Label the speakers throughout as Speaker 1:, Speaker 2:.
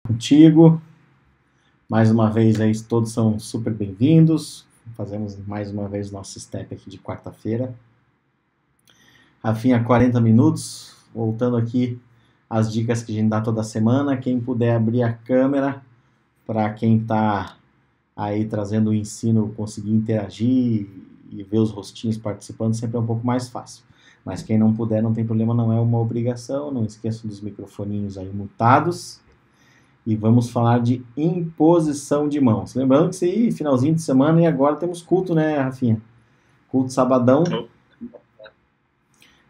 Speaker 1: contigo. Mais uma vez aí, todos são super bem-vindos. Fazemos mais uma vez nosso step aqui de quarta-feira. Rafinha, 40 minutos. Voltando aqui as dicas que a gente dá toda semana. Quem puder abrir a câmera para quem está aí trazendo o ensino conseguir interagir e ver os rostinhos participando, sempre é um pouco mais fácil. Mas quem não puder, não tem problema, não é uma obrigação. Não esqueçam dos microfoninhos aí mutados. E vamos falar de imposição de mãos. Lembrando que isso aí, finalzinho de semana, e agora temos culto, né, Rafinha? Culto sabadão.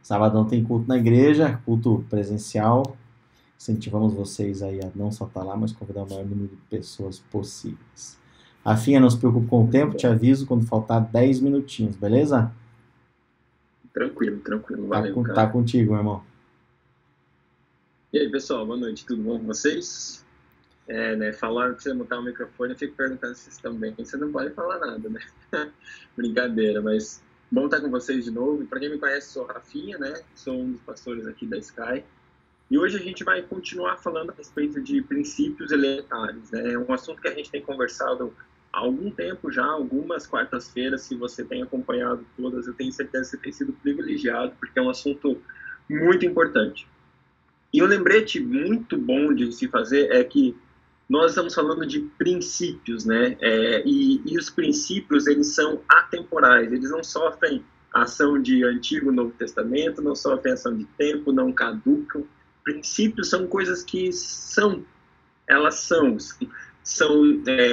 Speaker 1: Sabadão tem culto na igreja, culto presencial. Incentivamos vocês aí a não só estar lá, mas convidar o maior número de pessoas possíveis. Rafinha, não se preocupe com o tempo, te aviso quando faltar 10 minutinhos, beleza?
Speaker 2: Tranquilo, valeu,
Speaker 1: tá contigo, meu irmão.
Speaker 2: E aí, pessoal, boa noite, tudo bom com vocês? Falaram que você mutar o microfone, eu fico perguntando se vocês estão bem. Você não pode falar nada, né? Brincadeira, mas bom estar com vocês de novo. Para quem me conhece, sou Rafinha, né? Sou um dos pastores aqui da Sky. E hoje a gente vai continuar falando a respeito de princípios elementares, né? É um assunto que a gente tem conversado há algum tempo já, algumas quartas-feiras. Se você tem acompanhado todas, eu tenho certeza que você tem sido privilegiado, porque é um assunto muito importante. E um lembrete muito bom de se fazer é que nós estamos falando de princípios, né? E os princípios, eles são atemporais, eles não sofrem ação de Antigo e Novo Testamento, não sofrem ação de tempo, não caducam. Princípios são coisas que são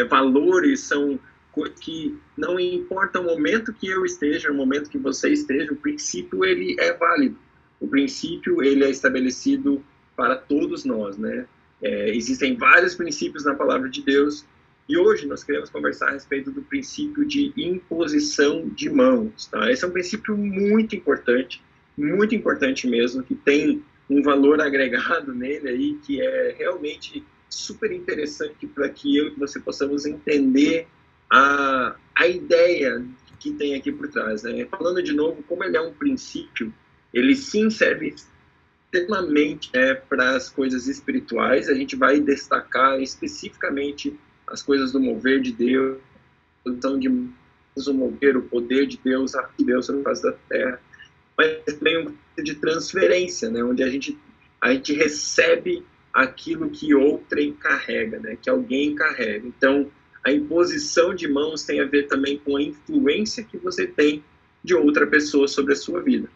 Speaker 2: valores, são coisas que não importa o momento que eu esteja, o momento que você esteja, o princípio, ele é válido. O princípio, ele é estabelecido para todos nós, né? Existem vários princípios na palavra de Deus, e hoje nós queremos conversar a respeito do princípio de imposição de mãos, tá? Esse é um princípio muito importante mesmo, que tem um valor agregado nele aí, que é realmente super interessante para que eu e você possamos entender a ideia que tem aqui por trás, né? Falando de novo, como ele é um princípio, ele sim serve extremamente para as coisas espirituais. A gente vai destacar especificamente as coisas do mover de Deus, o mover, o poder de Deus, a Deus sobre a face da terra, mas também um conceito de transferência, né, onde a gente recebe aquilo que outrem carrega, né, que alguém carrega. Então, a imposição de mãos tem a ver também com a influência que você tem de outra pessoa sobre a sua vida.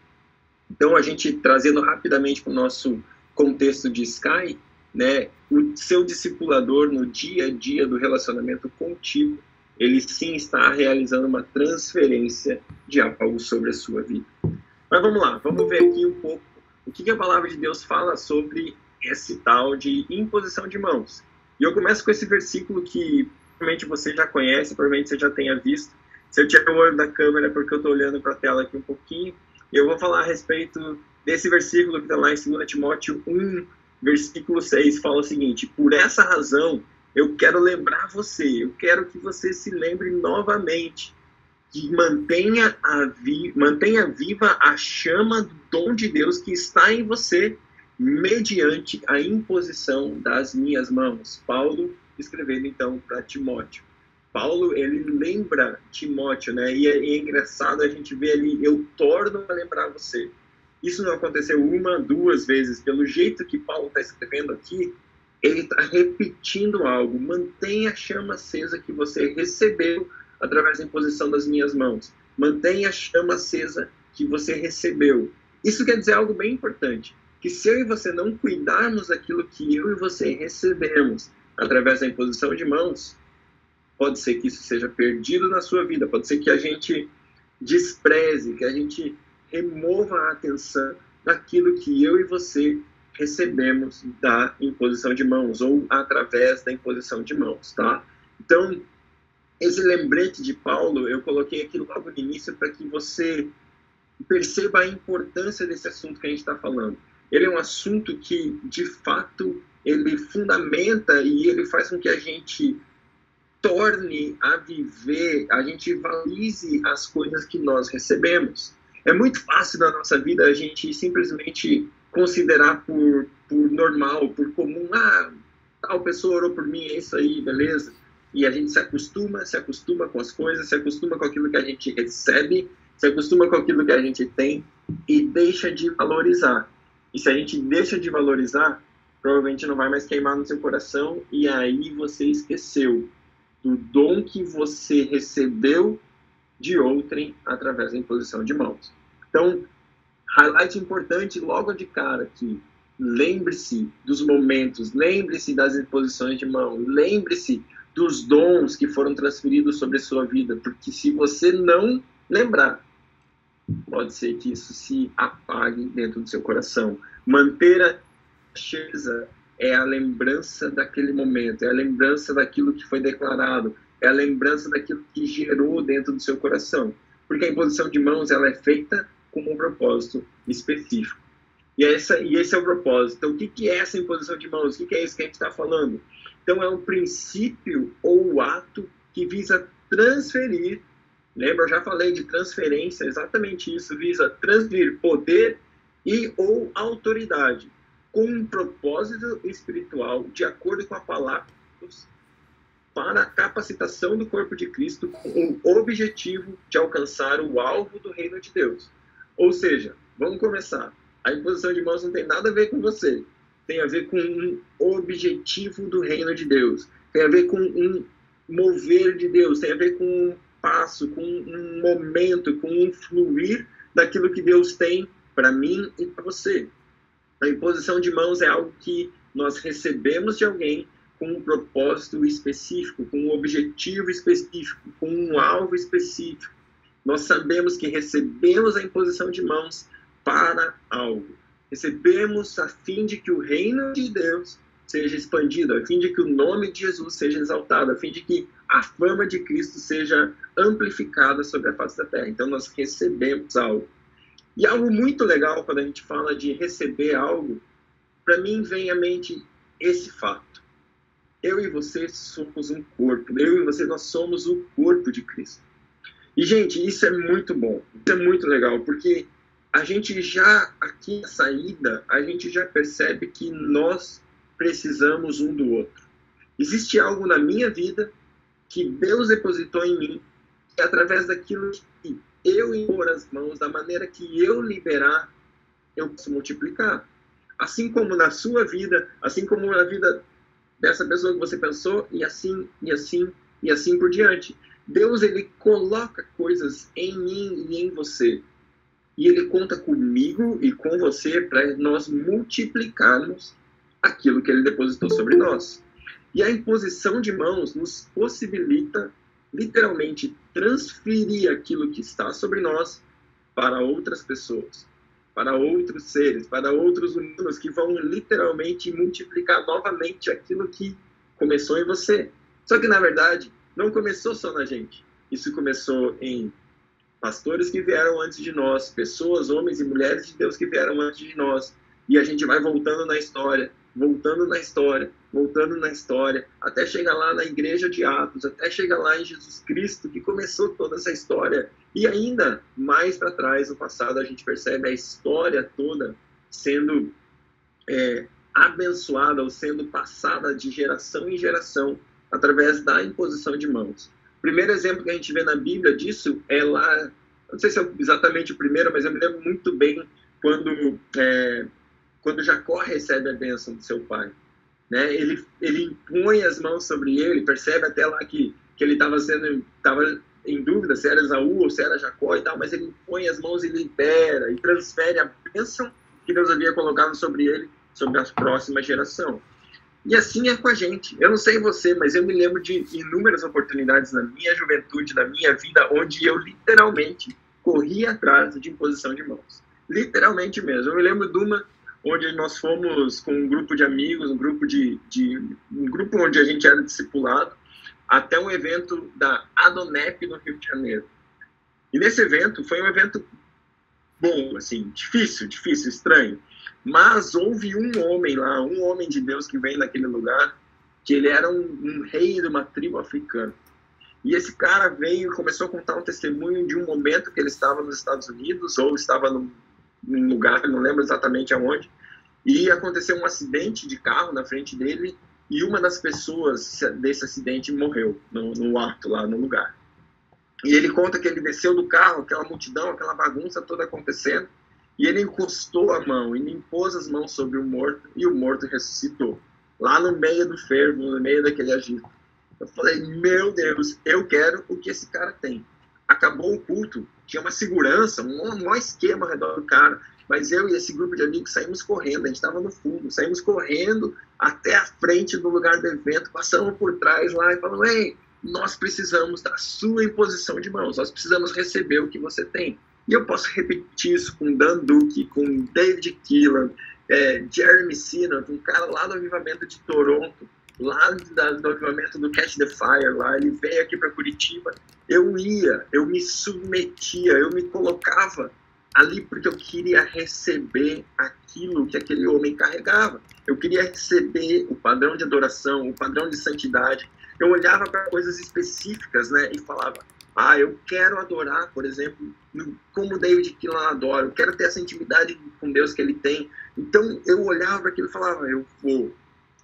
Speaker 2: Então, a gente trazendo rapidamente para o nosso contexto de Sky, né, o seu discipulador no dia a dia do relacionamento contigo, ele sim está realizando uma transferência de algo sobre a sua vida. Mas vamos lá, vamos ver aqui um pouco o que a palavra de Deus fala sobre esse tal de imposição de mãos. E eu começo com esse versículo que provavelmente você já conhece, provavelmente você já tenha visto. Se eu tirar o olho da câmera, porque eu estou olhando para a tela aqui um pouquinho, eu vou falar a respeito desse versículo que está lá em 2 Timóteo 1, versículo 6, fala o seguinte: por essa razão, eu quero lembrar você, eu quero que você se lembre novamente, que mantenha viva a chama do dom de Deus que está em você, mediante a imposição das minhas mãos. Paulo escrevendo então para Timóteo. Paulo, ele lembra Timóteo, né? E é engraçado a gente ver ali, eu torno a lembrar você. Isso não aconteceu uma, duas vezes. Pelo jeito que Paulo está escrevendo aqui, ele está repetindo algo. Mantenha a chama acesa que você recebeu através da imposição das minhas mãos. Mantenha a chama acesa que você recebeu. Isso quer dizer algo bem importante, que se eu e você não cuidarmos daquilo que eu e você recebemos através da imposição de mãos, pode ser que isso seja perdido na sua vida, pode ser que a gente despreze, que a gente remova a atenção daquilo que eu e você recebemos da imposição de mãos, ou através da imposição de mãos, tá? Então, esse lembrete de Paulo, eu coloquei aqui logo no início para que você perceba a importância desse assunto que a gente está falando. Ele é um assunto que, de fato, ele fundamenta e ele faz com que a gente torne a viver, a gente valorize as coisas que nós recebemos. É muito fácil na nossa vida a gente simplesmente considerar por normal, por comum, tal pessoa orou por mim, é isso aí, beleza. E a gente se acostuma com as coisas, se acostuma com aquilo que a gente recebe, se acostuma com aquilo que a gente tem e deixa de valorizar. E se a gente deixa de valorizar, provavelmente não vai mais queimar no seu coração e aí você esqueceu do dom que você recebeu de outrem através da imposição de mãos. Então, highlight importante logo de cara aqui. Lembre-se dos momentos, lembre-se das imposições de mão, lembre-se dos dons que foram transferidos sobre a sua vida, porque se você não lembrar, pode ser que isso se apague dentro do seu coração. Manter a certeza é a lembrança daquele momento, é a lembrança daquilo que foi declarado, é a lembrança daquilo que gerou dentro do seu coração. Porque a imposição de mãos ela é feita com um propósito específico. E esse é o propósito. Então, o que é essa imposição de mãos? O que é isso que a gente está falando? Então, é um princípio ou o ato que visa transferir. Lembra, eu já falei de transferência, exatamente isso, visa transferir poder e ou autoridade com um propósito espiritual, de acordo com a palavra de Deus, para a capacitação do corpo de Cristo com o objetivo de alcançar o alvo do reino de Deus. Ou seja, vamos começar. A imposição de mãos não tem nada a ver com você. Tem a ver com um objetivo do reino de Deus. Tem a ver com um mover de Deus. Tem a ver com um passo, com um momento, com um fluir daquilo que Deus tem para mim e para você. A imposição de mãos é algo que nós recebemos de alguém com um propósito específico, com um objetivo específico, com um alvo específico. Nós sabemos que recebemos a imposição de mãos para algo. Recebemos a fim de que o reino de Deus seja expandido, a fim de que o nome de Jesus seja exaltado, a fim de que a fama de Cristo seja amplificada sobre a face da terra. Então nós recebemos algo. E algo muito legal quando a gente fala de receber algo, para mim vem à mente esse fato. Eu e você somos um corpo. Eu e você, nós somos o corpo de Cristo. E, gente, isso é muito bom. Isso é muito legal, porque a gente já, aqui na saída, a gente já percebe que nós precisamos um do outro. Existe algo na minha vida que Deus depositou em mim, e através daquilo que eu impor as mãos, da maneira que eu liberar, eu posso multiplicar. Assim como na sua vida, assim como na vida dessa pessoa que você pensou, e assim por diante. Deus, ele coloca coisas em mim e em você. E ele conta comigo e com você para nós multiplicarmos aquilo que ele depositou sobre nós. E a imposição de mãos nos possibilita, literalmente, transferir aquilo que está sobre nós para outras pessoas, para outros seres, para outros humanos que vão literalmente multiplicar novamente aquilo que começou em você. Só que, na verdade, não começou só na gente. Isso começou em pastores que vieram antes de nós, pessoas, homens e mulheres de Deus que vieram antes de nós. E a gente vai voltando na história, até chegar lá na igreja de Atos, até chegar lá em Jesus Cristo, que começou toda essa história. E ainda mais para trás, no passado, a gente percebe a história toda sendo abençoada ou sendo passada de geração em geração através da imposição de mãos. O primeiro exemplo que a gente vê na Bíblia disso é lá, não sei se é exatamente o primeiro, mas eu me lembro muito bem quando Jacó recebe a bênção do seu pai. Né? Ele impõe as mãos sobre ele, percebe até lá que ele estava em dúvida se era Esaú ou se era Jacó e tal, mas ele impõe as mãos e libera e transfere a bênção que Deus havia colocado sobre ele, sobre a próxima geração. E assim é com a gente. Eu não sei você, mas eu me lembro de inúmeras oportunidades na minha juventude, na minha vida, onde eu literalmente corri atrás de imposição de mãos. Literalmente mesmo. Eu me lembro de uma onde nós fomos com um grupo de amigos, um grupo onde a gente era discipulado, até um evento da Adonep no Rio de Janeiro. E nesse evento, foi um evento bom, assim, difícil, estranho. Mas houve um homem lá, um homem de Deus que veio naquele lugar, que ele era um rei de uma tribo africana. E esse cara veio e começou a contar um testemunho de um momento que ele estava nos Estados Unidos, ou estava num lugar, não lembro exatamente aonde, e aconteceu um acidente de carro na frente dele, e uma das pessoas desse acidente morreu no ato lá no lugar. E ele conta que ele desceu do carro, aquela multidão, aquela bagunça toda acontecendo, e ele encostou a mão, ele impôs as mãos sobre o morto, e o morto ressuscitou. Lá no meio do fervo, no meio daquele agito. Eu falei, meu Deus, eu quero o que esse cara tem. Acabou o culto, tinha uma segurança, um esquema ao redor do cara, mas eu e esse grupo de amigos saímos correndo, a gente estava no fundo, saímos correndo até a frente do lugar do evento, passamos por trás lá e falamos, ei, nós precisamos da sua imposição de mãos, nós precisamos receber o que você tem. E eu posso repetir isso com Dan Duque, com David Keelan, Jeremy Sinner, um cara lá do Avivamento de Toronto, lá do Avivamento do Catch the Fire, lá, ele veio aqui para Curitiba. Eu me submetia, eu me colocava ali porque eu queria receber aquilo que aquele homem carregava. Eu queria receber o padrão de adoração, o padrão de santidade. Eu olhava para coisas específicas, né, e falava, eu quero adorar, por exemplo, como David Keelan adora, eu quero ter essa intimidade com Deus que ele tem. Então, eu olhava para aquilo e falava, eu vou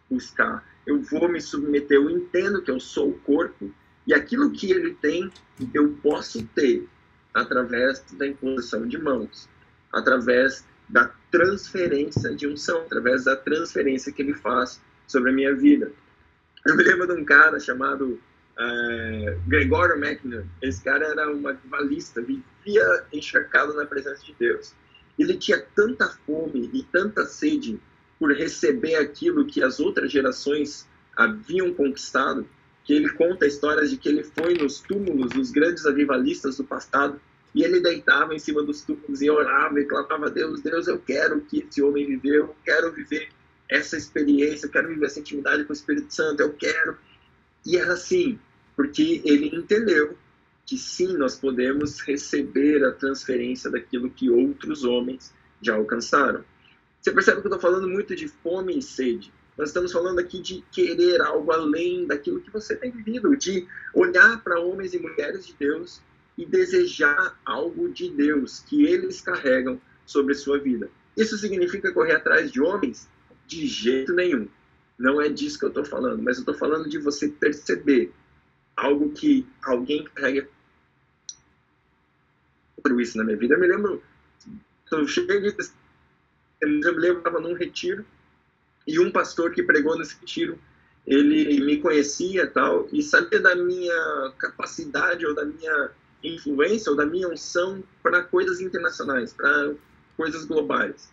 Speaker 2: buscar, eu vou me submeter, eu entendo que eu sou o corpo, e aquilo que ele tem, eu posso ter através da imposição de mãos, através da transferência de unção, através da transferência que ele faz sobre a minha vida. Eu me lembro de um cara chamado Gregório McNair. Esse cara era um avivalista, vivia encharcado na presença de Deus. Ele tinha tanta fome e tanta sede por receber aquilo que as outras gerações haviam conquistado, que ele conta histórias de que ele foi nos túmulos dos grandes avivalistas do passado, e ele deitava em cima dos túmulos e orava e clamava a Deus, Deus, eu quero o que esse homem viveu, eu quero viver essa experiência, eu quero viver essa intimidade com o Espírito Santo, eu quero. E era assim, porque ele entendeu que sim, nós podemos receber a transferência daquilo que outros homens já alcançaram. Você percebe que eu estou falando muito de fome e sede. Nós estamos falando aqui de querer algo além daquilo que você tem vivido, de olhar para homens e mulheres de Deus e desejar algo de Deus que eles carregam sobre sua vida. Isso significa correr atrás de homens? De jeito nenhum. Não é disso que eu estou falando, mas eu estou falando de você perceber algo que alguém carrega por isso na minha vida. Eu me lembro, eu me lembro que eu estava num retiro, e um pastor que pregou nesse retiro, ele me conhecia tal, e sabia da minha capacidade, ou da minha influência, ou da minha unção para coisas internacionais, para coisas globais.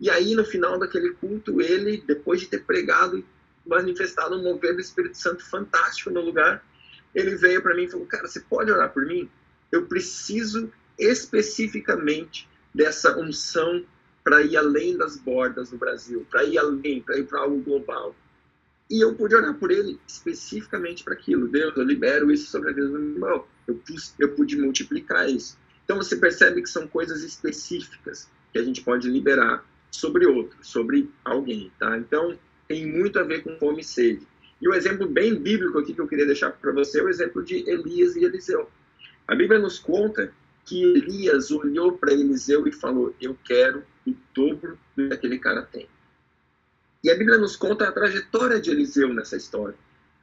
Speaker 2: E aí, no final daquele culto, ele, depois de ter pregado e manifestado um mover do Espírito Santo fantástico no lugar, ele veio para mim e falou, cara, você pode orar por mim? Eu preciso especificamente dessa unção para ir além das bordas do Brasil, para ir além, para ir para algo global. E eu pude orar por ele especificamente para aquilo. Deus, eu libero isso sobre a vida do meu irmão. Eu pude multiplicar isso. Então você percebe que são coisas específicas que a gente pode liberar sobre outro, sobre alguém, tá? Então tem muito a ver com fome e sede. E o exemplo bem bíblico aqui que eu queria deixar para você é o exemplo de Elias e Eliseu. A Bíblia nos conta que Elias olhou para Eliseu e falou, eu quero o dobro do que aquele cara tem. E a Bíblia nos conta a trajetória de Eliseu nessa história.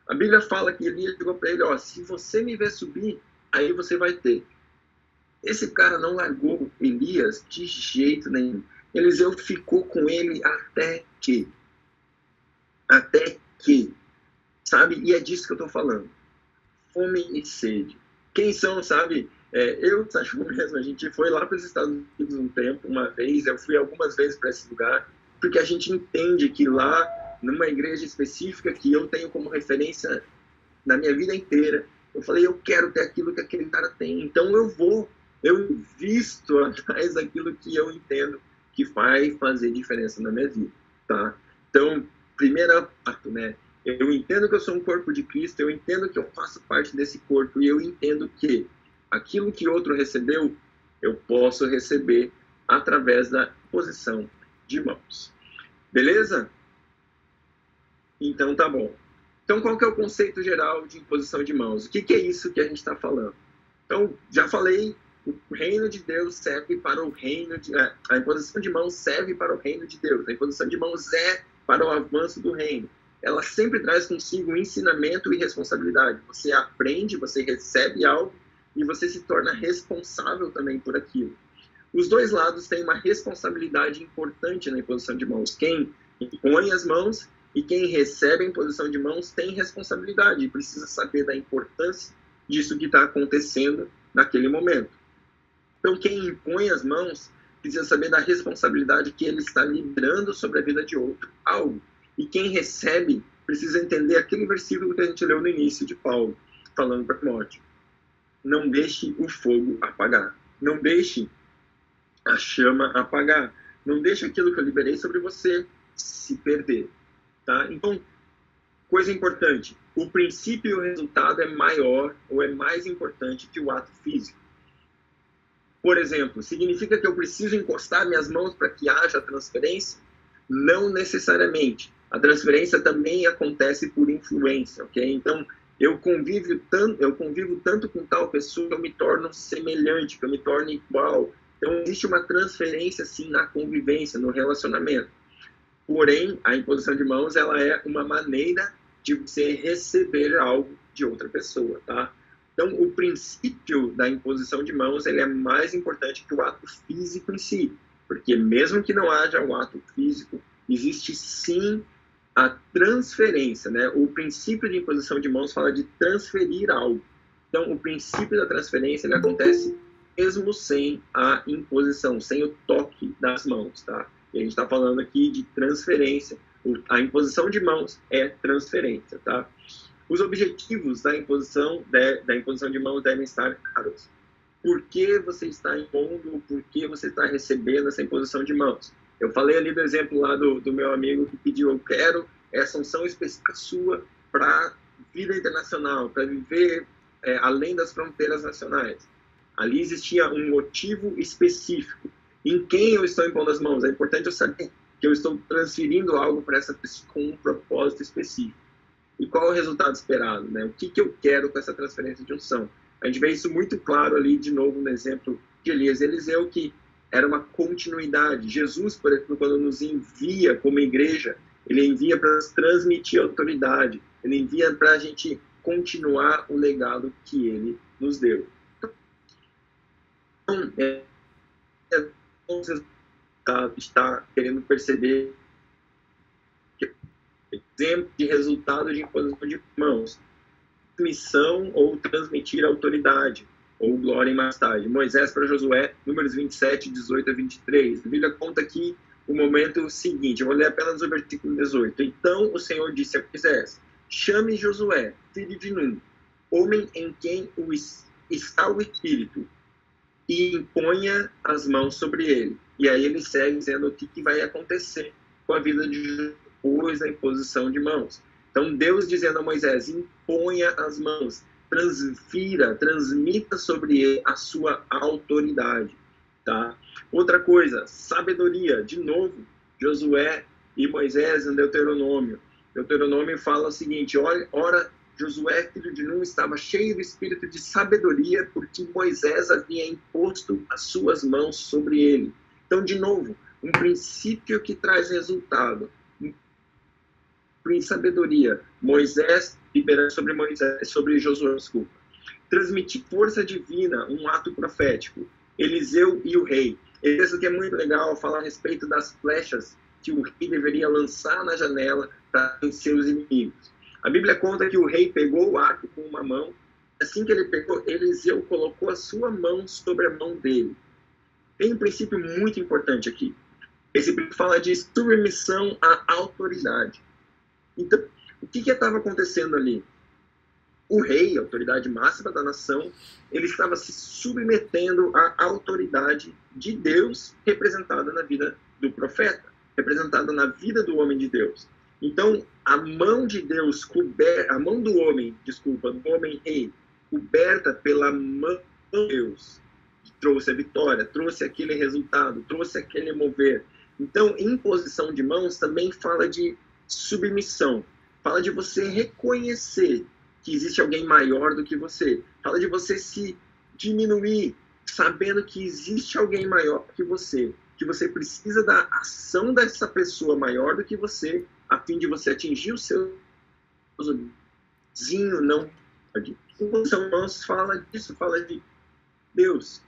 Speaker 2: A Bíblia fala que Elias chegou para ele, se você me ver subir, aí você vai ter. Esse cara não largou Elias de jeito nenhum. Eliseu ficou com ele até que, sabe? E é disso que eu estou falando. Fome e sede. Quem são, sabe? Eu, Sachu mesmo, a gente foi lá para os Estados Unidos um tempo, uma vez, eu fui algumas vezes para esse lugar, porque a gente entende que lá, numa igreja específica que eu tenho como referência na minha vida inteira, eu falei, eu quero ter aquilo que aquele cara tem, então eu invisto atrás daquilo que eu entendo que vai fazer diferença na minha vida, tá? Então, primeiro ato, né? Eu entendo que eu sou um corpo de Cristo, eu entendo que eu faço parte desse corpo, e eu entendo que aquilo que outro recebeu, eu posso receber através da posição de mãos. Beleza? Então tá bom. Então qual que é o conceito geral de imposição de mãos? O que é isso que a gente está falando? Então, já falei, o reino de Deus serve para o reino de... A imposição de mãos serve para o reino de Deus. A imposição de mãos é para o avanço do reino. ela sempre traz consigo ensinamento e responsabilidade. Você aprende, você recebe algo e você se torna responsável também por aquilo. Os dois lados têm uma responsabilidade importante na imposição de mãos. Quem impõe as mãos e quem recebe a imposição de mãos tem responsabilidade e precisa saber da importância disso que está acontecendo naquele momento. Então, quem impõe as mãos precisa saber da responsabilidade que ele está liberando sobre a vida de outro, algo. E quem recebe precisa entender aquele versículo que a gente leu no início de Paulo, falando para Timóteo. Não deixe o fogo apagar. Não deixe a chama apagar. Não deixe aquilo que eu liberei sobre você se perder. Tá? Então, coisa importante. O princípio e o resultado é maior ou é mais importante que o ato físico. Por exemplo, significa que eu preciso encostar minhas mãos para que haja transferência? Não necessariamente. A transferência também acontece por influência, ok? Então, eu convivo tanto com tal pessoa que eu me torno semelhante, que eu me torno igual. Então, existe uma transferência, sim, na convivência, no relacionamento. Porém, a imposição de mãos, ela é uma maneira de você receber algo de outra pessoa, tá? Então, o princípio da imposição de mãos, ele é mais importante que o ato físico em si. Porque mesmo que não haja um ato físico, existe sim a transferência, né? O princípio de imposição de mãos fala de transferir algo. Então, o princípio da transferência, ele acontece mesmo sem a imposição, sem o toque das mãos, tá? E a gente está falando aqui de transferência. A imposição de mãos é transferência, tá? Os objetivos da imposição de mãos devem estar claros. Por que você está impondo, por que você está recebendo essa imposição de mãos? Eu falei ali do exemplo lá do meu amigo que pediu, eu quero essa unção específica sua para vida internacional, para viver além das fronteiras nacionais. Ali existia um motivo específico. Em quem eu estou impondo as mãos? É importante eu saber que eu estou transferindo algo para essa pessoa com um propósito específico. E qual é o resultado esperado? Né? O que eu quero com essa transferência de unção? A gente vê isso muito claro ali, de novo, no exemplo de Elias e Eliseu, que era uma continuidade. Jesus, por exemplo, quando nos envia como igreja, ele envia para transmitir autoridade, ele envia para a gente continuar o legado que ele nos deu. Então, você está querendo perceber exemplo de resultado de imposição de mãos, missão ou transmitir autoridade, ou glória em majestade. Moisés para Josué, Números 27, 18 a 23. A Bíblia conta aqui o momento seguinte, eu vou ler apenas o versículo 18. Então o Senhor disse a Moisés, chame Josué, filho de Num, homem em quem está o Espírito, e imponha as mãos sobre ele. E aí ele segue dizendo o que vai acontecer com a vida de Josué depois da imposição de mãos. Então Deus dizendo a Moisés, imponha as mãos, transmita sobre ele a sua autoridade. Tá? Outra coisa, sabedoria. De novo, Josué e Moisés em Deuteronômio. Deuteronômio fala o seguinte, ora, Josué, filho de Num, estava cheio do espírito de sabedoria, porque Moisés havia imposto as suas mãos sobre ele. Então, de novo, um princípio que traz resultado. Em sabedoria, Moisés liberando sobre Josué, desculpa. Transmitir força divina, um ato profético. Eliseu e o rei. Isso que é muito legal, falar a respeito das flechas que o rei deveria lançar na janela para vencer os inimigos. A Bíblia conta que o rei pegou o arco com uma mão. Assim que ele pegou, Eliseu colocou a sua mão sobre a mão dele. Tem um princípio muito importante aqui. Esse princípio fala de submissão à autoridade. Então, o que estava acontecendo ali? O rei, a autoridade máxima da nação, ele estava se submetendo à autoridade de Deus representada na vida do profeta, representada na vida do homem de Deus. Então, a mão de Deus, a mão do homem rei, coberta pela mão de Deus, trouxe a vitória, trouxe aquele resultado, trouxe aquele mover. Então, imposição de mãos também fala de submissão, fala de você reconhecer que existe alguém maior do que você, fala de você se diminuir, sabendo que existe alguém maior que você precisa da ação dessa pessoa maior do que você a fim de você atingir o seu sozinho não pode. Imposição de mãos fala disso, fala de Deus,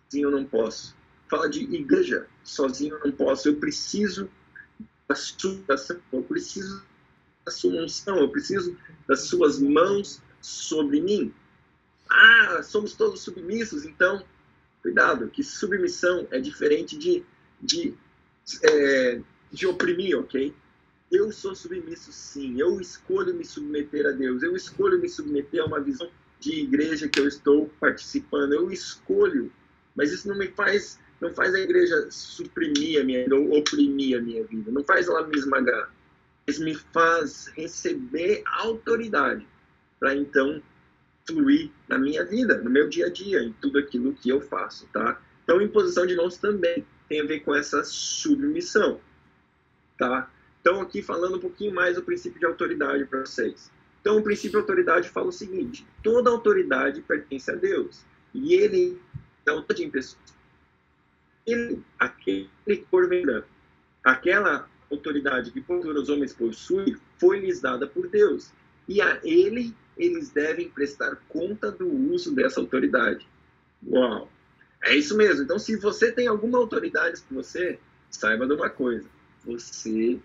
Speaker 2: sozinho eu não posso. Fala de igreja, sozinho eu não posso. Eu preciso da sua ação, eu preciso da sua unção, eu preciso das suas mãos sobre mim. Ah, somos todos submissos, então, cuidado, que submissão é diferente de oprimir, ok? Eu sou submisso, sim. Eu escolho me submeter a Deus. Eu escolho me submeter a uma visão de igreja que eu estou participando. Eu escolho. Mas isso não faz a igreja suprimir a minha vida ou oprimir a minha vida. Não faz ela me esmagar. Mas me faz receber autoridade para então fluir na minha vida, no meu dia a dia, em tudo aquilo que eu faço, tá? Então, imposição de mãos também tem a ver com essa submissão, tá? Então, aqui falando um pouquinho mais do princípio de autoridade para vocês. Então, o princípio de autoridade fala o seguinte: toda autoridade pertence a Deus. E ele é autoridade em pessoas. Aquele porventura, aquela autoridade que porventura os homens possuem, foi-lhes dada por Deus. E a ele eles devem prestar conta do uso dessa autoridade. Uau! É isso mesmo. Então, se você tem alguma autoridade com você, saiba de uma coisa: você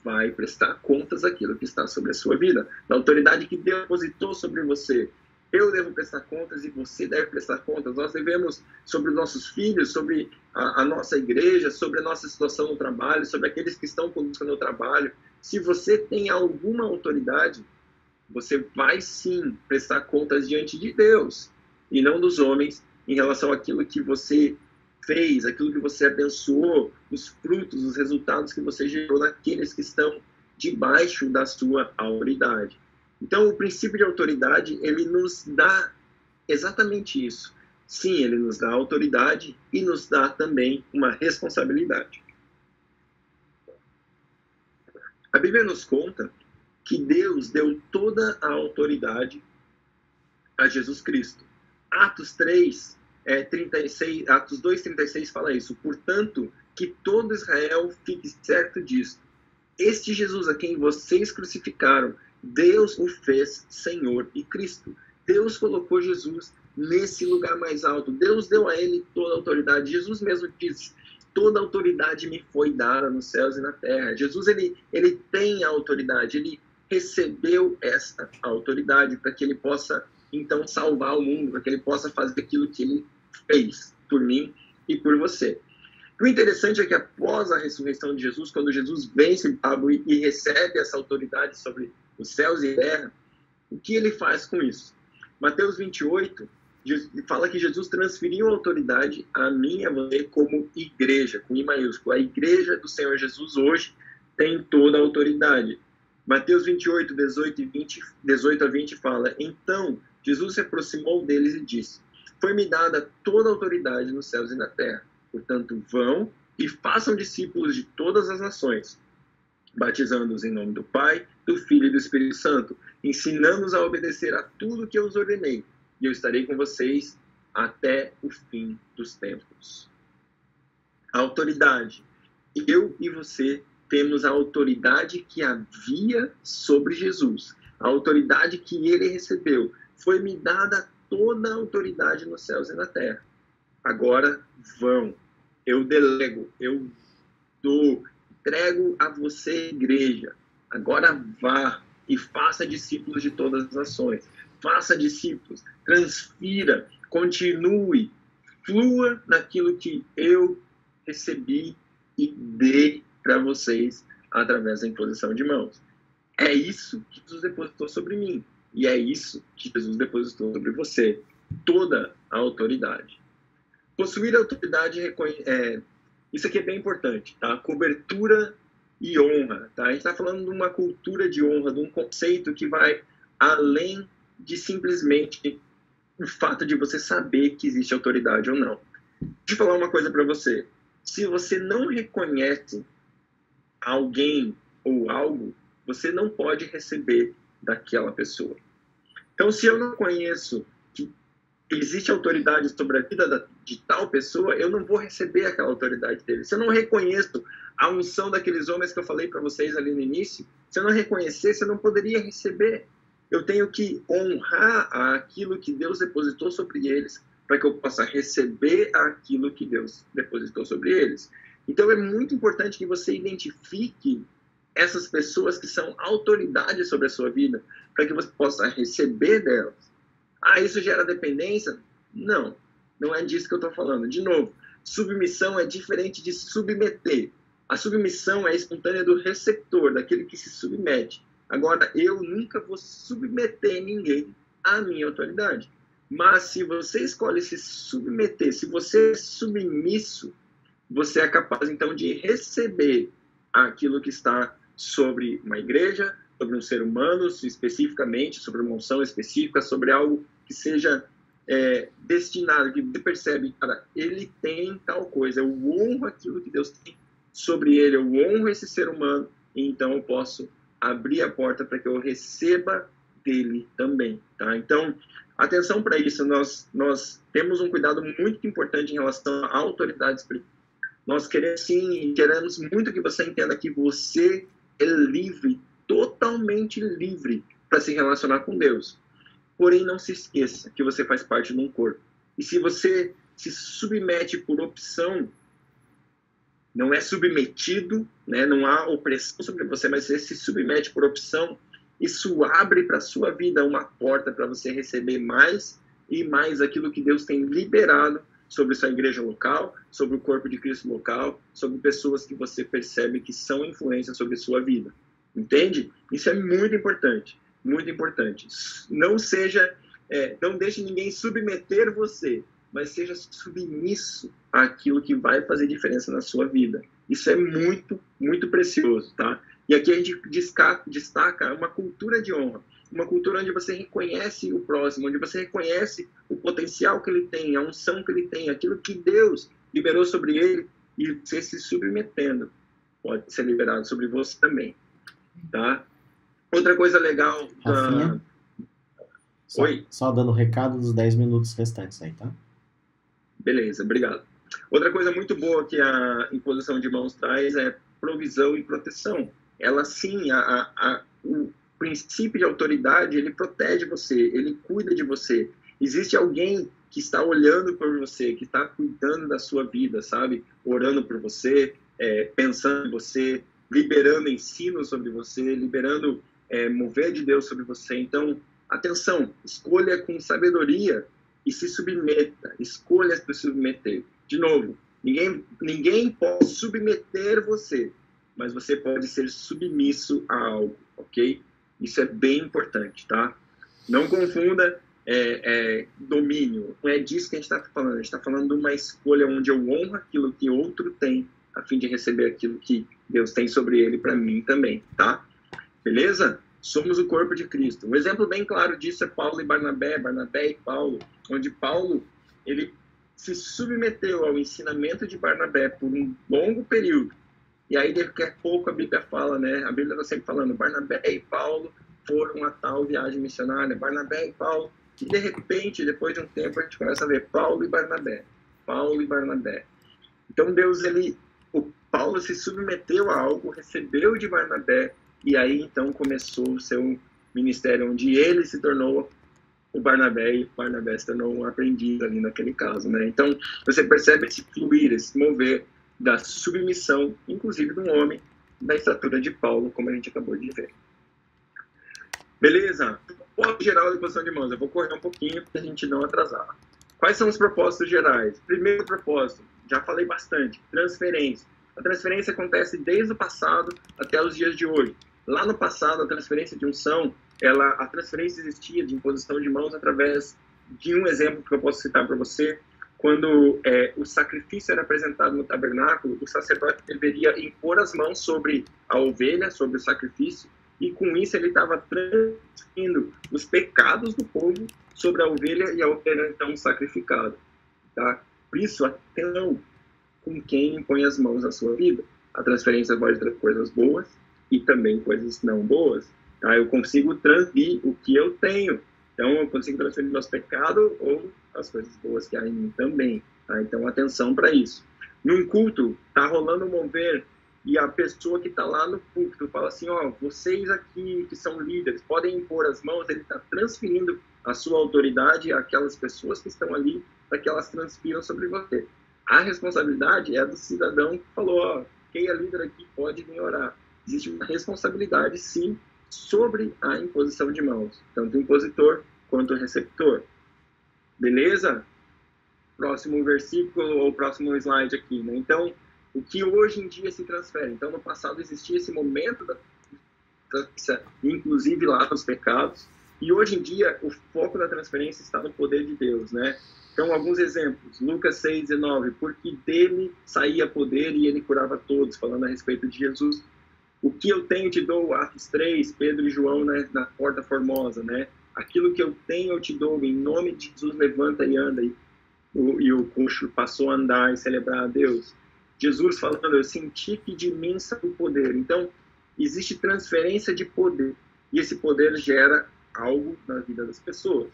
Speaker 2: vai prestar contas daquilo que está sobre a sua vida, da autoridade que Deus depositou sobre você. Eu devo prestar contas e você deve prestar contas. Nós devemos, sobre os nossos filhos, sobre a nossa igreja, sobre a nossa situação no trabalho, sobre aqueles que estão conosco no trabalho. Se você tem alguma autoridade, você vai sim prestar contas diante de Deus e não dos homens em relação àquilo que você fez, aquilo que você abençoou, os frutos, os resultados que você gerou naqueles que estão debaixo da sua autoridade. Então, o princípio de autoridade, ele nos dá exatamente isso. Sim, ele nos dá autoridade e nos dá também uma responsabilidade. A Bíblia nos conta que Deus deu toda a autoridade a Jesus Cristo. Atos 2:36 fala isso. Portanto, que todo Israel fique certo disto. Este Jesus a quem vocês crucificaram, Deus o fez Senhor e Cristo. Deus colocou Jesus nesse lugar mais alto. Deus deu a ele toda a autoridade. Jesus mesmo disse: toda a autoridade me foi dada nos céus e na terra. Jesus, ele tem a autoridade, ele recebeu essa autoridade para que ele possa, então, salvar o mundo, para que ele possa fazer aquilo que ele fez por mim e por você. O interessante é que após a ressurreição de Jesus, quando Jesus vence o diabo e recebe essa autoridade sobre os céus e a terra, o que ele faz com isso? Mateus 28 fala que Jesus transferiu a autoridade a mim e a você como igreja, com I maiúsculo. A igreja do Senhor Jesus hoje tem toda a autoridade. Mateus 28, 18 a 20 fala: então Jesus se aproximou deles e disse: foi-me dada toda a autoridade nos céus e na terra. Portanto, vão e façam discípulos de todas as nações, batizando-os em nome do Pai, do Filho e do Espírito Santo, ensinando-os a obedecer a tudo que eu os ordenei, e eu estarei com vocês até o fim dos tempos. A autoridade. Eu e você temos a autoridade que havia sobre Jesus, a autoridade que ele recebeu. Foi-me dada toda a autoridade nos céus e na terra. Agora vão. Eu delego, eu dou, entrego a você, igreja. Agora vá e faça discípulos de todas as nações. Faça discípulos, transfira, continue, flua naquilo que eu recebi e dei para vocês através da imposição de mãos. É isso que Jesus depositou sobre mim. E é isso que Jesus depositou sobre você. Toda a autoridade. Possuir autoridade, isso aqui é bem importante, tá? Cobertura e honra, tá? A gente está falando de uma cultura de honra, de um conceito que vai além de simplesmente o fato de você saber que existe autoridade ou não. Deixa eu falar uma coisa para você. Se você não reconhece alguém ou algo, você não pode receber daquela pessoa. Então, se eu não conheço que existe autoridade sobre a vida de tal pessoa, eu não vou receber aquela autoridade dele. Se eu não reconheço a unção daqueles homens que eu falei para vocês ali no início, se eu não reconhecesse, eu não poderia receber. Eu tenho que honrar aquilo que Deus depositou sobre eles, para que eu possa receber aquilo que Deus depositou sobre eles. Então é muito importante que você identifique essas pessoas que são autoridade sobre a sua vida, para que você possa receber delas. Ah, isso gera dependência? Não, não é disso que eu estou falando. De novo, submissão é diferente de submeter. A submissão é espontânea do receptor, daquele que se submete. Agora, eu nunca vou submeter ninguém à minha autoridade. Mas se você escolhe se submeter, se você é submisso, você é capaz, então, de receber aquilo que está sobre uma igreja, sobre um ser humano, especificamente, sobre uma unção específica, sobre algo que seja destinado, que você percebe, cara, ele tem tal coisa, eu honro aquilo que Deus tem sobre ele, eu honro esse ser humano, e então eu posso abrir a porta para que eu receba dele também, tá? Então, atenção para isso, nós temos um cuidado muito importante em relação à autoridade espiritual. Nós queremos, sim, queremos muito que você entenda que você é livre, totalmente livre para se relacionar com Deus. Porém, não se esqueça que você faz parte de um corpo. E se você se submete por opção, não é submetido, né? Não há opressão sobre você, mas você se submete por opção, isso abre para a sua vida uma porta para você receber mais e mais aquilo que Deus tem liberado sobre sua igreja local, sobre o corpo de Cristo local, sobre pessoas que você percebe que são influências sobre sua vida. Entende? Isso é muito importante, muito importante. Não seja, não deixe ninguém submeter você, mas seja submisso àquilo que vai fazer diferença na sua vida. Isso é muito, muito precioso, tá? E aqui a gente destaca uma cultura de honra, uma cultura onde você reconhece o próximo, onde você reconhece o potencial que ele tem, a unção que ele tem, aquilo que Deus liberou sobre ele, e você se submetendo pode ser liberado sobre você também, tá? Outra coisa legal...
Speaker 1: Rafinha, só dando o recado dos 10 minutos restantes aí, tá?
Speaker 2: Beleza, obrigado. Outra coisa muito boa que a imposição de mãos traz é provisão e proteção. Ela sim, o princípio de autoridade, ele protege você, ele cuida de você. Existe alguém que está olhando por você, que está cuidando da sua vida, sabe? Orando por você, pensando em você, liberando ensino sobre você, liberando mover de Deus sobre você. Então, atenção, escolha com sabedoria e se submeta, escolha se submeter. De novo, ninguém pode submeter você, mas você pode ser submisso a algo, ok? Isso é bem importante, tá? Não confunda domínio. Não é disso que a gente está falando. A gente está falando de uma escolha onde eu honro aquilo que outro tem, a fim de receber aquilo que Deus tem sobre ele para mim também, tá? Beleza? Somos o corpo de Cristo. Um exemplo bem claro disso é Paulo e Barnabé, Barnabé e Paulo, onde Paulo, ele se submeteu ao ensinamento de Barnabé por um longo período. E aí, daqui a pouco, a Bíblia fala, né? A Bíblia está sempre falando, Barnabé e Paulo foram a tal viagem missionária, Barnabé e Paulo, e de repente, depois de um tempo, a gente começa a ver Paulo e Barnabé, Paulo e Barnabé. Então, o Paulo se submeteu a algo, recebeu de Barnabé, e aí, então, começou o seu ministério, onde ele se tornou o Barnabé, e Barnabé se tornou um aprendiz ali naquele caso, né? Então, você percebe esse fluir, esse mover da submissão, inclusive de um homem da estatura de Paulo, como a gente acabou de ver. Beleza? Propósito geral da imposição de mãos. Eu vou correr um pouquinho para a gente não atrasar. Quais são os propósitos gerais? Primeiro propósito, já falei bastante, transferência. A transferência acontece desde o passado até os dias de hoje. Lá no passado, a transferência de unção, a transferência existia de imposição de mãos através de um exemplo que eu posso citar para você. Quando o sacrifício era apresentado no tabernáculo, o sacerdote deveria impor as mãos sobre a ovelha, sobre o sacrifício, e com isso ele estava transferindo os pecados do povo sobre a ovelha, e a ovelha era então sacrificada. Tá? Por isso, atenção com quem impõe as mãos na sua vida. A transferência pode trazer coisas boas e também coisas não boas. Tá? Eu consigo transferir o que eu tenho Então, eu consigo transferir meus pecados ou as coisas boas que há em mim também. Tá? Então, atenção para isso. Num culto, tá rolando um mover e a pessoa que está lá no culto fala assim, ó, vocês aqui que são líderes podem impor as mãos, ele está transferindo a sua autoridade àquelas pessoas que estão ali para que elas transpiram sobre você. A responsabilidade é do cidadão que falou, ó, quem é líder aqui pode vir orar. Existe uma responsabilidade, sim, sobre a imposição de mãos, tanto o impositor quanto o receptor. Beleza? Próximo versículo ou próximo slide aqui, né? Então, o que hoje em dia se transfere. Então, no passado existia esse momento da transferência, inclusive lá nos pecados, e hoje em dia o foco da transferência está no poder de Deus, né? Então, alguns exemplos. Lucas 6:19, porque dele saía poder e ele curava todos, falando a respeito de Jesus. O que eu tenho te dou, Atos 3, Pedro e João, né, na Porta Formosa, né? Aquilo que eu tenho eu te dou, em nome de Jesus, levanta e anda. E o coxo passou a andar e celebrar a Deus. Jesus falando, eu senti que de mim saiu o poder. Então, existe transferência de poder. E esse poder gera algo na vida das pessoas.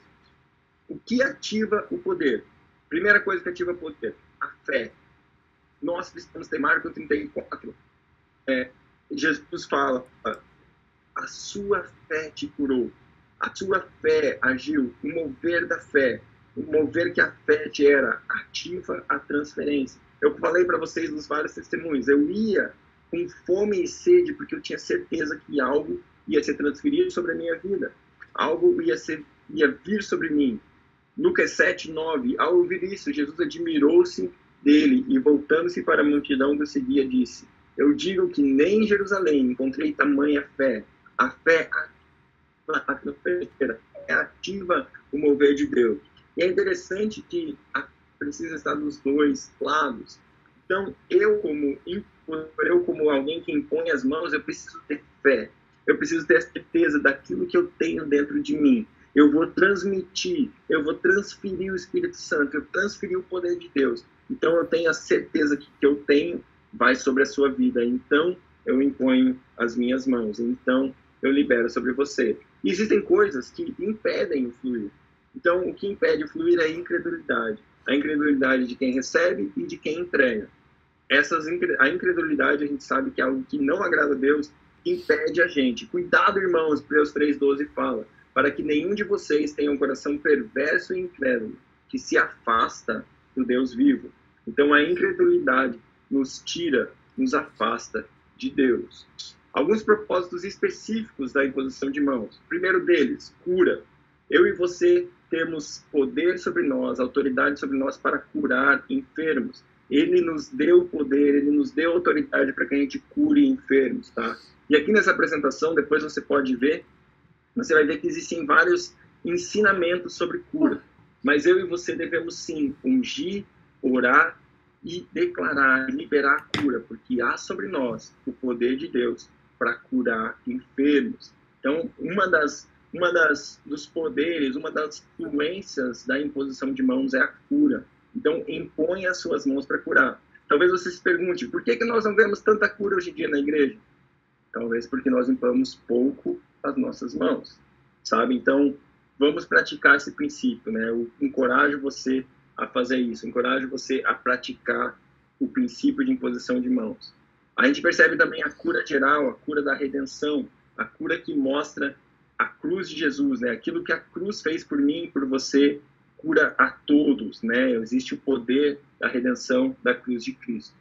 Speaker 2: O que ativa o poder? Primeira coisa que ativa o poder, a fé. Nós precisamos ter Marcos 34. Jesus fala, a sua fé te curou. A sua fé agiu, o mover da fé. O mover que a fé gera ativa a transferência. Eu falei para vocês nos vários testemunhos, eu ia com fome e sede porque eu tinha certeza que algo ia ser transferido sobre a minha vida. Algo ia vir sobre mim. Lucas 7:9, ao ouvir isso, Jesus admirou-se dele e voltando-se para a multidão que o seguia, disse, eu digo que nem em Jerusalém encontrei tamanha fé. A fé ativa o mover de Deus. E é interessante que precisa estar dos dois lados. Então, eu como alguém que impõe as mãos, eu preciso ter fé. Eu preciso ter a certeza daquilo que eu tenho dentro de mim. Eu vou transmitir, eu vou transferir o Espírito Santo, eu transferir o poder de Deus. Então, eu tenho a certeza que eu tenho vai sobre a sua vida. Então, eu imponho as minhas mãos. Então, eu libero sobre você. E existem coisas que impedem o fluir. Então, o que impede o fluir é a incredulidade. A incredulidade de quem recebe e de quem entrega. A incredulidade, a gente sabe que é algo que não agrada a Deus, que impede a gente. Cuidado, irmãos, Hebreus 3:12 fala, para que nenhum de vocês tenha um coração perverso e incrédulo, que se afasta do Deus vivo. Então, a incredulidade nos tira, nos afasta de Deus. Alguns propósitos específicos da imposição de mãos. O primeiro deles, cura. Eu e você temos poder sobre nós, autoridade sobre nós para curar enfermos. Ele nos deu poder, ele nos deu autoridade para que a gente cure enfermos, tá? E aqui nessa apresentação, depois você pode ver, você vai ver que existem vários ensinamentos sobre cura. Mas eu e você devemos sim ungir, orar e declarar, liberar a cura, porque há sobre nós o poder de Deus para curar enfermos. Então, dos poderes, uma das influências da imposição de mãos é a cura. Então, impõe as suas mãos para curar. Talvez você se pergunte, por que nós não vemos tanta cura hoje em dia na igreja? Talvez porque nós impomos pouco as nossas mãos, sabe? Então, vamos praticar esse princípio, né? Eu encorajo você a fazer isso, encorajo você a praticar o princípio de imposição de mãos. A gente percebe também a cura geral, a cura da redenção, a cura que mostra a cruz de Jesus, né? Aquilo que a cruz fez por mim e por você, cura a todos, né? Existe o poder da redenção da cruz de Cristo.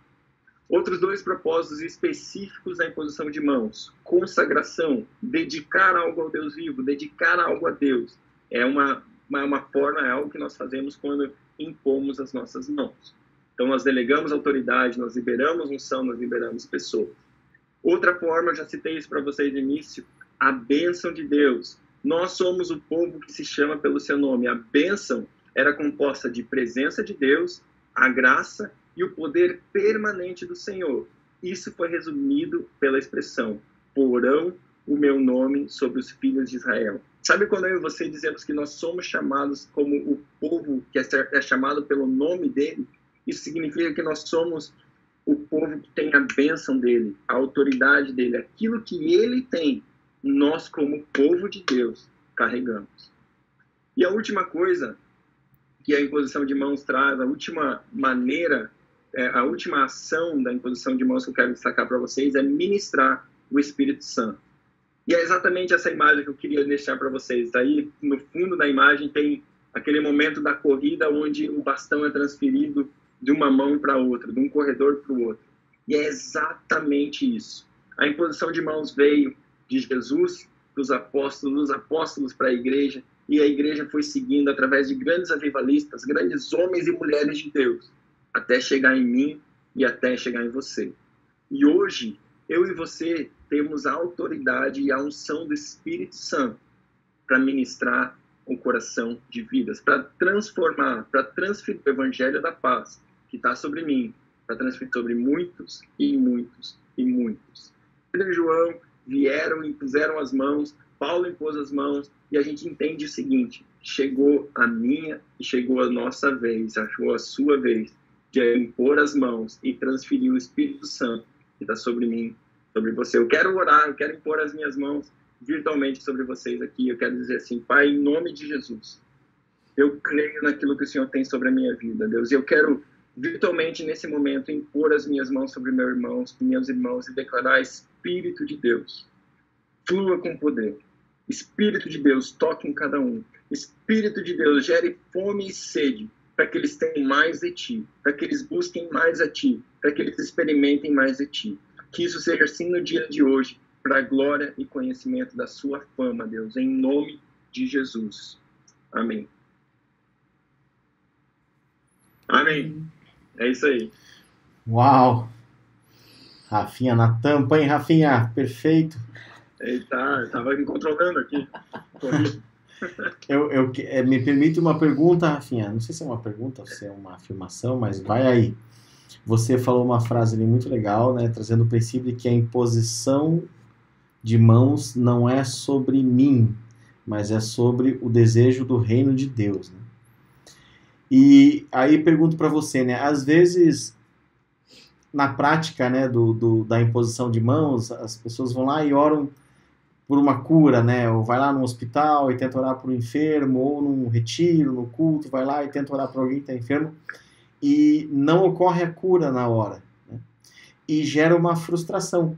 Speaker 2: Outros dois propósitos específicos da imposição de mãos. Consagração, dedicar algo ao Deus vivo, dedicar algo a Deus. É uma forma, é algo que nós fazemos quando impomos as nossas mãos. Então, nós delegamos autoridade, nós liberamos unção, nós liberamos pessoas. Outra forma, eu já citei isso para vocês no início, a bênção de Deus. Nós somos o povo que se chama pelo seu nome. A bênção era composta de presença de Deus, a graça e o poder permanente do Senhor. Isso foi resumido pela expressão, porão o meu nome sobre os filhos de Israel. Sabe quando eu e você dizemos que nós somos chamados como o povo que é chamado pelo nome dele? Isso significa que nós somos o povo que tem a bênção dele, a autoridade dele, aquilo que ele tem, nós como povo de Deus carregamos. E a última coisa que a imposição de mãos traz, a última maneira, a última ação da imposição de mãos que eu quero destacar para vocês é ministrar o Espírito Santo. E é exatamente essa imagem que eu queria deixar para vocês. Aí, no fundo da imagem, tem aquele momento da corrida onde o bastão é transferido de uma mão para outra, de um corredor para o outro. E é exatamente isso. A imposição de mãos veio de Jesus para os apóstolos para a igreja, e a igreja foi seguindo através de grandes avivalistas, grandes homens e mulheres de Deus, até chegar em mim e até chegar em você. E hoje, eu e você temos a autoridade e a unção do Espírito Santo para ministrar o coração de vidas, para transformar, para transferir o evangelho da paz que está sobre mim, para transferir sobre muitos e muitos e muitos. Pedro e João vieram e impuseram as mãos, Paulo impôs as mãos, e a gente entende o seguinte: chegou a minha e chegou a nossa vez, chegou a sua vez de impor as mãos e transferir o Espírito Santo que está sobre mim, sobre você. Eu quero orar, eu quero impor as minhas mãos virtualmente sobre vocês aqui. Eu quero dizer assim: Pai, em nome de Jesus, eu creio naquilo que o Senhor tem sobre a minha vida, Deus, e eu quero virtualmente nesse momento impor as minhas mãos sobre meus irmãos e declarar: Espírito de Deus, flua com poder. Espírito de Deus, toque em cada um. Espírito de Deus, gere fome e sede para que eles tenham mais de Ti, para que eles busquem mais a Ti, para que eles experimentem mais de Ti. Que isso seja assim no dia de hoje, para a glória e conhecimento da Sua fama, Deus, em nome de Jesus. Amém. Amém. É isso aí.
Speaker 1: Uau! Rafinha na tampa, hein, Rafinha? Perfeito.
Speaker 2: Eita, estava me controlando aqui.
Speaker 1: Me permite uma pergunta, Rafinha. Não sei se é uma pergunta ou se é uma afirmação, mas vai aí. Você falou uma frase ali muito legal, né, trazendo o princípio de que a imposição de mãos não é sobre mim, mas é sobre o desejo do reino de Deus, né? E aí pergunto para você, né, às vezes na prática, né, da imposição de mãos, as pessoas vão lá e oram por uma cura, né? Ou vai lá no hospital e tenta orar por um enfermo, ou num retiro, no culto, vai lá e tenta orar por alguém que está enfermo, e não ocorre a cura na hora, né? E gera uma frustração.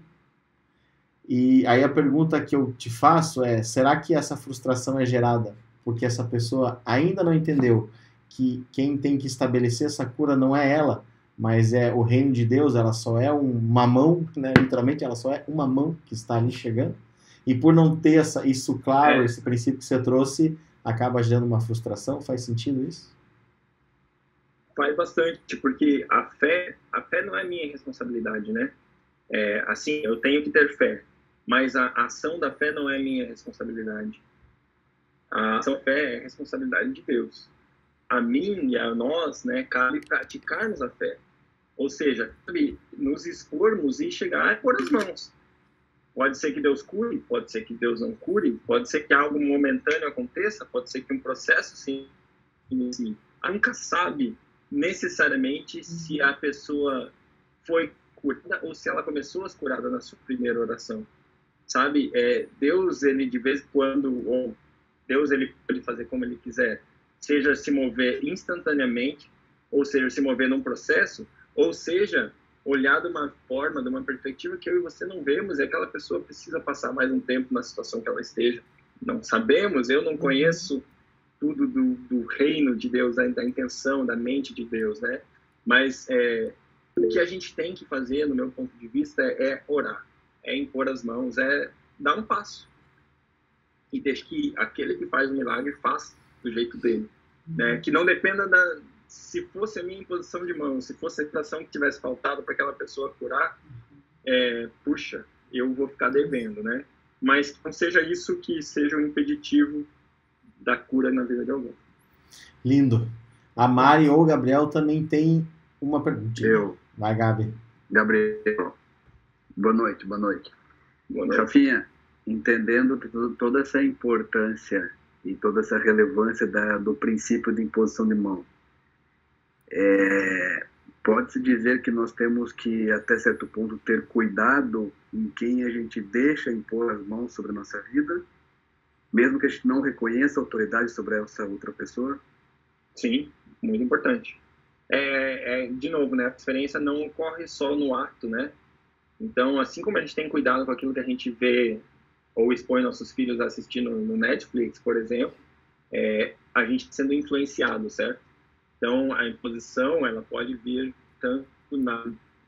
Speaker 1: E aí a pergunta que eu te faço é: será que essa frustração é gerada porque essa pessoa ainda não entendeu que quem tem que estabelecer essa cura não é ela, mas é o reino de Deus? Ela só é uma mão, né? Literalmente, ela só é uma mão que está ali chegando. E por não ter isso claro, esse princípio que você trouxe, acaba gerando uma frustração? Faz sentido isso?
Speaker 2: Faz bastante, porque a fé não é minha responsabilidade, né? Assim, eu tenho que ter fé, mas a ação da fé não é minha responsabilidade. A ação da fé é responsabilidade de Deus. A mim e a nós, né, cabe praticarmos a fé. Ou seja, cabe nos expormos e chegar a pôr as mãos. Pode ser que Deus cure, pode ser que Deus não cure, pode ser que algo momentâneo aconteça, pode ser que um processo se inicie. A gente nunca sabe necessariamente se a pessoa foi curada ou se ela começou a ser curada na sua primeira oração. Sabe? Deus, ele de vez em quando, ou Deus, ele pode fazer como ele quiser, seja se mover instantaneamente, ou seja, se mover num processo, ou seja, olhar de uma forma, de uma perspectiva que eu e você não vemos, e aquela pessoa precisa passar mais um tempo na situação que ela esteja. Não sabemos, eu não conheço tudo do reino de Deus, da intenção, da mente de Deus, né? Mas o que a gente tem que fazer, no meu ponto de vista, é orar, é impor as mãos, é dar um passo. E deixar que aquele que faz o milagre faça do jeito dele, né? Que não dependa se fosse a minha imposição de mão, se fosse a situação que tivesse faltado para aquela pessoa curar, puxa, eu vou ficar devendo, né? Mas que não seja isso que seja um impeditivo da cura na vida de alguém.
Speaker 1: Lindo. A Mari ou o Gabriel também tem uma pergunta. Vai, Gabi.
Speaker 3: Gabriel. Boa noite.
Speaker 2: Boa noite.
Speaker 3: Rafinha, entendendo toda essa importância e toda essa relevância do princípio de imposição de mão, pode-se dizer que nós temos que, até certo ponto, ter cuidado em quem a gente deixa impor as mãos sobre a nossa vida? mesmo que a gente não reconheça autoridade sobre essa outra pessoa?
Speaker 2: Sim, muito importante. De novo, né, a diferença não ocorre só no ato, né? Então, assim como a gente tem cuidado com aquilo que a gente vê ou expõe nossos filhos assistindo no Netflix, por exemplo, a gente sendo influenciado, certo? Então, a imposição, ela pode vir tanto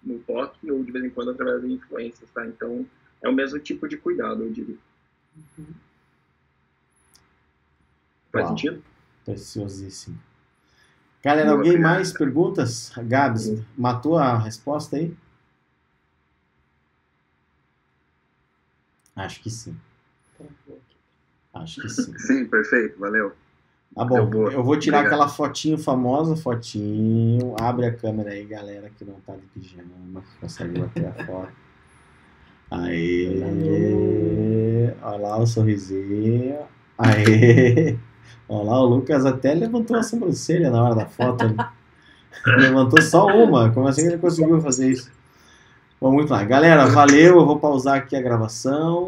Speaker 2: no toque ou de vez em quando através de influências, tá? Então, é o mesmo tipo de cuidado, eu diria. Faz sentido?
Speaker 1: Preciosíssimo. Galera, alguém mais perguntas? Gabs, matou a resposta aí? Acho que sim. Acho que sim.
Speaker 3: Sim, perfeito, valeu.
Speaker 1: Tá bom, eu vou tirar aquela fotinho famosa, fotinho. Abre a câmera aí, galera, que não tá de pijama, consegue bater a foto. Aê! Olha lá o sorrisinho. Aê! Olha lá, o Lucas até levantou a sobrancelha na hora da foto. Levantou só uma. Como assim que ele conseguiu fazer isso? Bom, muito lá. Galera, valeu. Eu vou pausar aqui a gravação.